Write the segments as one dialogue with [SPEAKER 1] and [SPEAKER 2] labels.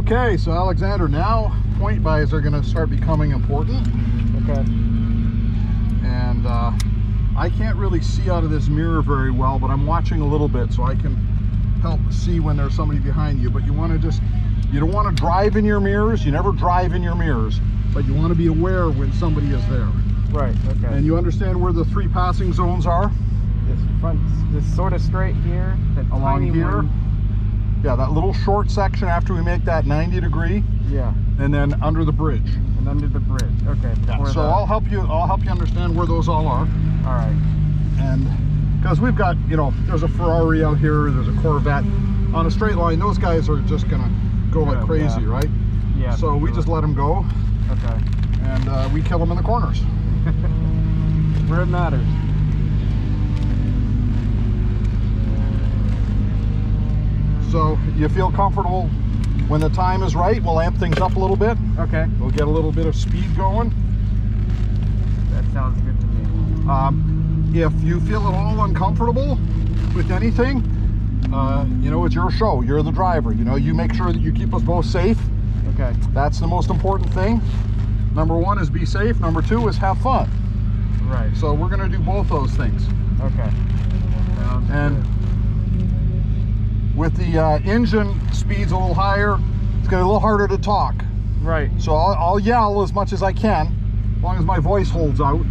[SPEAKER 1] Okay, so Alexander, now point buys are going to start becoming important.
[SPEAKER 2] Okay.
[SPEAKER 1] And I can't really see out of this mirror very well, but I'm watching a little bit so I can help see when there's somebody behind you. But you want to you don't want to drive in your mirrors. You never drive in your mirrors, but you want to be aware when somebody is there.
[SPEAKER 2] Right, okay.
[SPEAKER 1] And you understand where the 3 passing zones are?
[SPEAKER 2] This sort of straight here, that
[SPEAKER 1] Along
[SPEAKER 2] tiny
[SPEAKER 1] here.
[SPEAKER 2] one.
[SPEAKER 1] Yeah, that little short section after we make that 90 degree.
[SPEAKER 2] Yeah.
[SPEAKER 1] And then under the bridge.
[SPEAKER 2] And under the bridge. Okay.
[SPEAKER 1] Yeah, so I'll help you understand where those all are.
[SPEAKER 2] All right.
[SPEAKER 1] And because we've got, you know, there's a Ferrari out here, there's a Corvette. On a straight line, those guys are just gonna go like crazy,
[SPEAKER 2] yeah.
[SPEAKER 1] right?
[SPEAKER 2] Yeah.
[SPEAKER 1] So we just let them go.
[SPEAKER 2] Okay.
[SPEAKER 1] And we kill them in the corners.
[SPEAKER 2] Where it matters.
[SPEAKER 1] So you feel comfortable when the time is right, we'll amp things up a little bit.
[SPEAKER 2] Okay.
[SPEAKER 1] We'll get a little bit of speed going.
[SPEAKER 2] That sounds good to me.
[SPEAKER 1] If you feel at all uncomfortable with anything, you know, it's your show. You're the driver. You know, you make sure that you keep us both safe.
[SPEAKER 2] Okay.
[SPEAKER 1] That's the most important thing. Number 1 is be safe. Number 2 is have fun.
[SPEAKER 2] Right.
[SPEAKER 1] So we're going to do both those things.
[SPEAKER 2] Okay. Sounds
[SPEAKER 1] And
[SPEAKER 2] good.
[SPEAKER 1] with the engine speeds a little higher, it's going to be a little harder to talk.
[SPEAKER 2] Right.
[SPEAKER 1] So I'll yell as much as I can, as long as my voice holds out.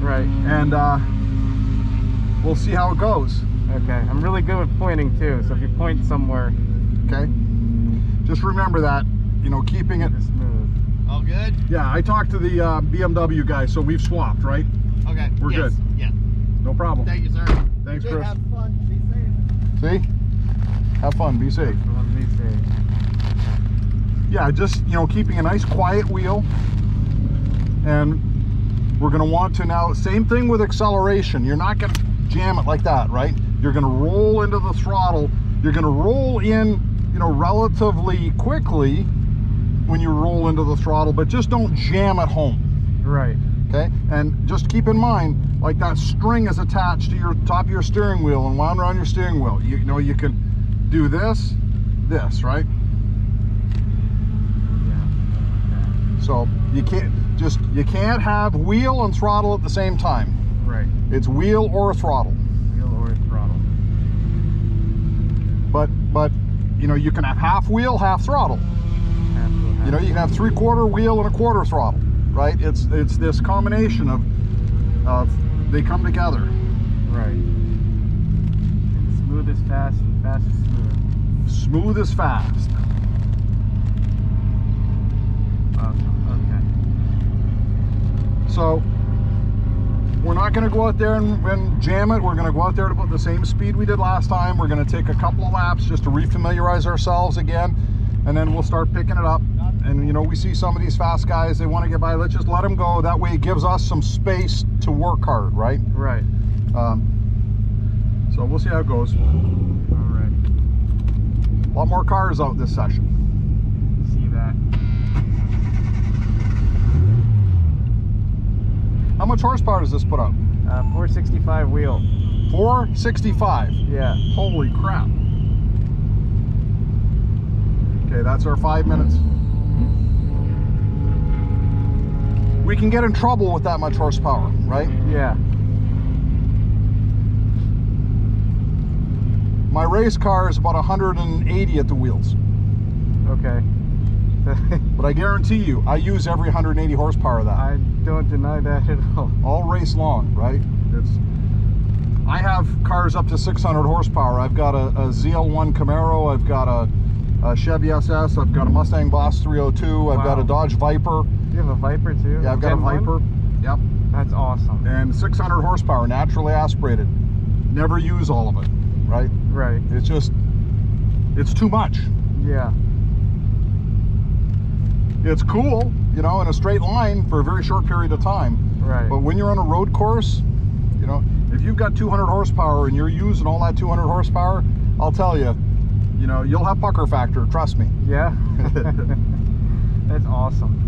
[SPEAKER 2] Right.
[SPEAKER 1] And we'll see how it goes.
[SPEAKER 2] Okay. I'm really good with pointing too, so if you point somewhere.
[SPEAKER 1] Okay. Just remember that, you know, keeping it
[SPEAKER 2] smooth.
[SPEAKER 3] All good?
[SPEAKER 1] Yeah, I talked to the BMW guy, so we've swapped, right?
[SPEAKER 3] Okay.
[SPEAKER 1] We're good.
[SPEAKER 3] Yeah.
[SPEAKER 1] No problem.
[SPEAKER 3] Thank you, sir.
[SPEAKER 1] Thanks,
[SPEAKER 3] Good,
[SPEAKER 1] Chris.
[SPEAKER 3] have fun. Be safe.
[SPEAKER 1] See? Have fun, be safe.
[SPEAKER 2] Be safe.
[SPEAKER 1] Yeah, just, you know, keeping a nice quiet wheel. And we're going to want to now, same thing with acceleration. You're not going to jam it like that, right? You're going to roll into the throttle. You're going to roll in, you know, relatively quickly when you roll into the throttle, but just don't jam it home.
[SPEAKER 2] Right.
[SPEAKER 1] Okay, and just keep in mind, like that string is attached to your top of your steering wheel and wound around your steering wheel. You know, you can do this, right?
[SPEAKER 2] Yeah.
[SPEAKER 1] So you can't have wheel and throttle at the same time.
[SPEAKER 2] Right.
[SPEAKER 1] It's wheel or throttle.
[SPEAKER 2] Wheel or throttle.
[SPEAKER 1] But you know, you can have half wheel, half throttle. You know, you can have 3/4 wheel and 1/4 throttle, right? It's this combination of they come together.
[SPEAKER 2] Right. And smooth is fast and fast is smooth.
[SPEAKER 1] Smooth is fast.
[SPEAKER 2] Okay.
[SPEAKER 1] So we're not going to go out there and jam it. We're going to go out there at about the same speed we did last time. We're going to take a couple of laps just to refamiliarize ourselves again, and then we'll start picking it up. And you know, we see some of these fast guys, they want to get by. Let's just let them go. That way it gives us some space to work hard, right?
[SPEAKER 2] Right.
[SPEAKER 1] So we'll see how it goes.
[SPEAKER 2] All right.
[SPEAKER 1] A lot more cars out this session.
[SPEAKER 2] See that.
[SPEAKER 1] How much horsepower does this put out?
[SPEAKER 2] 465 wheel.
[SPEAKER 1] 465.
[SPEAKER 2] Yeah.
[SPEAKER 1] Holy crap. Okay, that's our 5 minutes. We can get in trouble with that much horsepower, right?
[SPEAKER 2] Yeah.
[SPEAKER 1] My race car is about 180 at the wheels.
[SPEAKER 2] Okay.
[SPEAKER 1] But I guarantee you, I use every 180 horsepower of that.
[SPEAKER 2] I don't deny that at all.
[SPEAKER 1] Race long, right? I have cars up to 600 horsepower. I've got a ZL1 Camaro, I've got a Chevy SS, I've got a Mustang Boss 302, I've got a Dodge Viper.
[SPEAKER 2] You have a Viper too?
[SPEAKER 1] Yeah, I've got a Viper. Yep.
[SPEAKER 2] That's awesome.
[SPEAKER 1] And 600 horsepower, naturally aspirated. Never use all of it, right?
[SPEAKER 2] Right.
[SPEAKER 1] It's just, it's too much.
[SPEAKER 2] Yeah.
[SPEAKER 1] It's cool, you know, in a straight line for a very short period of time.
[SPEAKER 2] Right.
[SPEAKER 1] But when you're on a road course, you know, if you've got 200 horsepower and you're using all that 200 horsepower, I'll tell you, you know, you'll have pucker factor, trust me.
[SPEAKER 2] Yeah. That's awesome.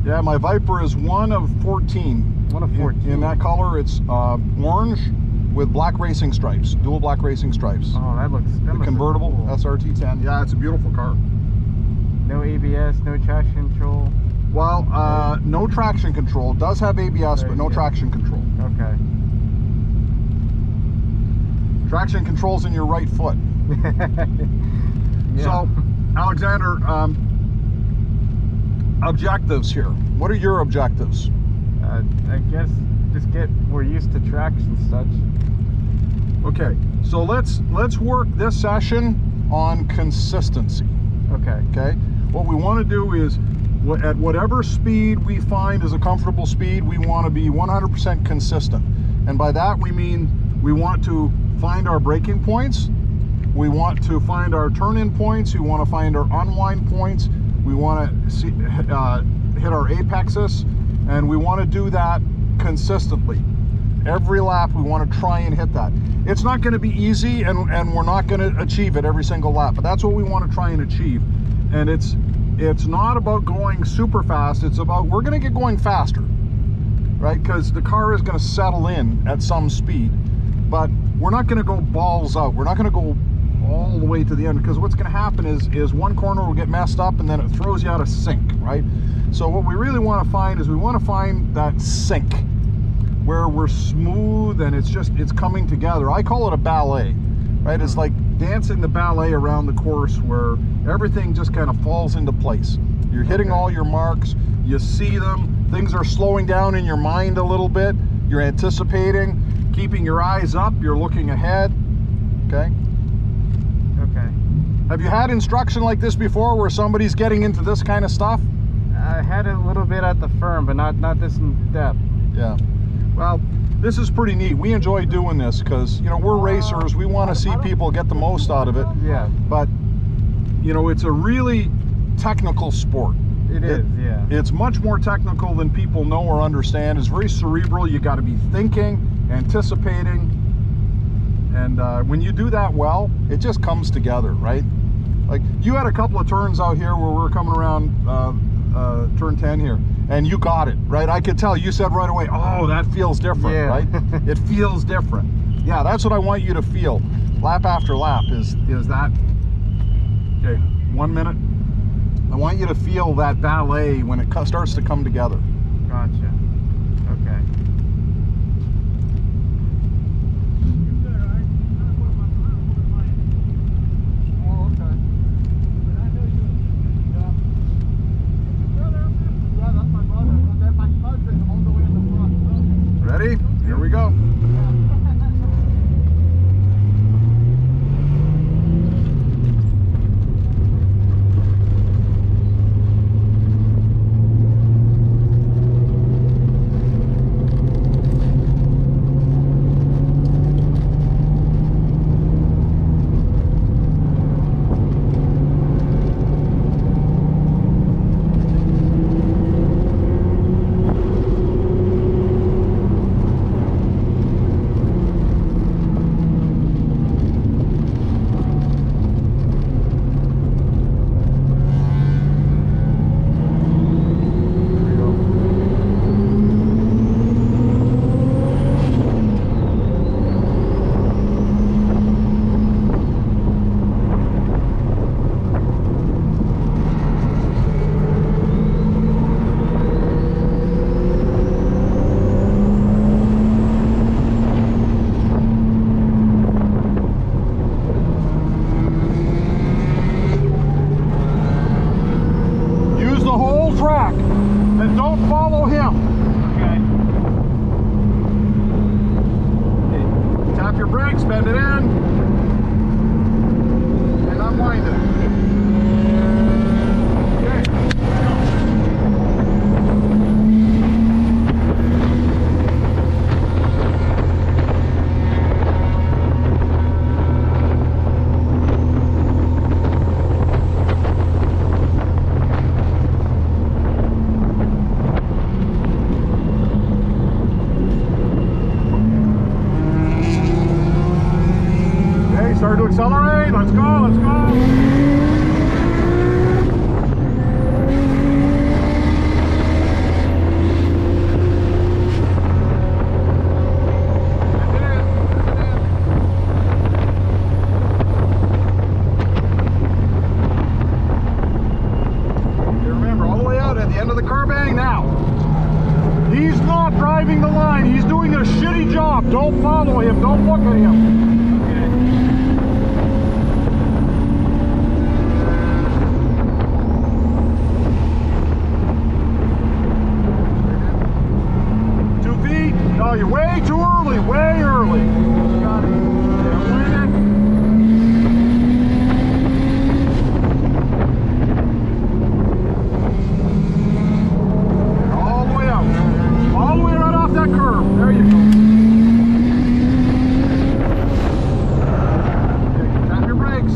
[SPEAKER 1] Yeah, my Viper is one of 14.
[SPEAKER 2] One of 14.
[SPEAKER 1] In that color, it's orange with black racing stripes, dual black racing stripes.
[SPEAKER 2] Oh, that looks
[SPEAKER 1] The convertible
[SPEAKER 2] cool.
[SPEAKER 1] SRT10. Yeah, it's a beautiful car.
[SPEAKER 2] No ABS, no traction control.
[SPEAKER 1] Well, no traction control. It does have ABS, but no traction control.
[SPEAKER 2] Okay.
[SPEAKER 1] Traction control's in your right foot.
[SPEAKER 2] Yeah.
[SPEAKER 1] So, Alexander, objectives here. What are your objectives?
[SPEAKER 2] I guess just get more used to tracks and such.
[SPEAKER 1] Okay, so let's work this session on consistency.
[SPEAKER 2] Okay.
[SPEAKER 1] Okay, what we want to do is at whatever speed we find is a comfortable speed, we want to be 100% consistent. And by that we mean we want to find our braking points, we want to find our turn-in points, we want to find our unwind points, we want to hit our apexes, and we want to do that consistently. Every lap we want to try and hit that. It's not going to be easy, and we're not going to achieve it every single lap, but that's what we want to try and achieve. And it's not about going super fast, it's about we're going to get going faster, right? Because the car is going to settle in at some speed, but we're not going to go balls out. We're not going to go all the way to the end, because what's going to happen is one corner will get messed up and then it throws you out of sync, right? So what we really want to find is we want to find that sync where we're smooth and it's coming together. I call it a ballet, right? It's like dancing the ballet around the course where everything just kind of falls into place. You're hitting all your marks, you see them, things are slowing down in your mind a little bit, you're anticipating, keeping your eyes up, you're looking ahead, okay?
[SPEAKER 2] Okay.
[SPEAKER 1] Have you had instruction like this before where somebody's getting into this kind of stuff?
[SPEAKER 2] I had it a little bit at the firm, but not this in depth.
[SPEAKER 1] Yeah. Well, this is pretty neat. We enjoy doing this because, you know, we're racers. We want to see people get the most out of it.
[SPEAKER 2] Yeah.
[SPEAKER 1] But, you know, it's a really technical sport.
[SPEAKER 2] It is, yeah.
[SPEAKER 1] It's much more technical than people know or understand. It's very cerebral. You got to be thinking, anticipating. And when you do that well, it just comes together, right? Like, you had a couple of turns out here where we were coming around turn 10 here, and you got it, right? I could tell. You said right away, oh, that feels different,
[SPEAKER 2] yeah.
[SPEAKER 1] right? It feels different. Yeah, that's what I want you to feel. Lap after lap is that. Okay, 1 minute. I want you to feel that ballet when it starts to come together.
[SPEAKER 2] Gotcha. Okay.
[SPEAKER 1] Ready? Here we go. Bend it in, and unwind it. Okay. Into the car bang now. He's not driving the line. He's doing a shitty job. Don't follow him. Don't look at him. No, you're way too early, way early. Got it. Yeah, wait it. All the way out. All the way right off that curve. There you go. Okay, tap your brakes.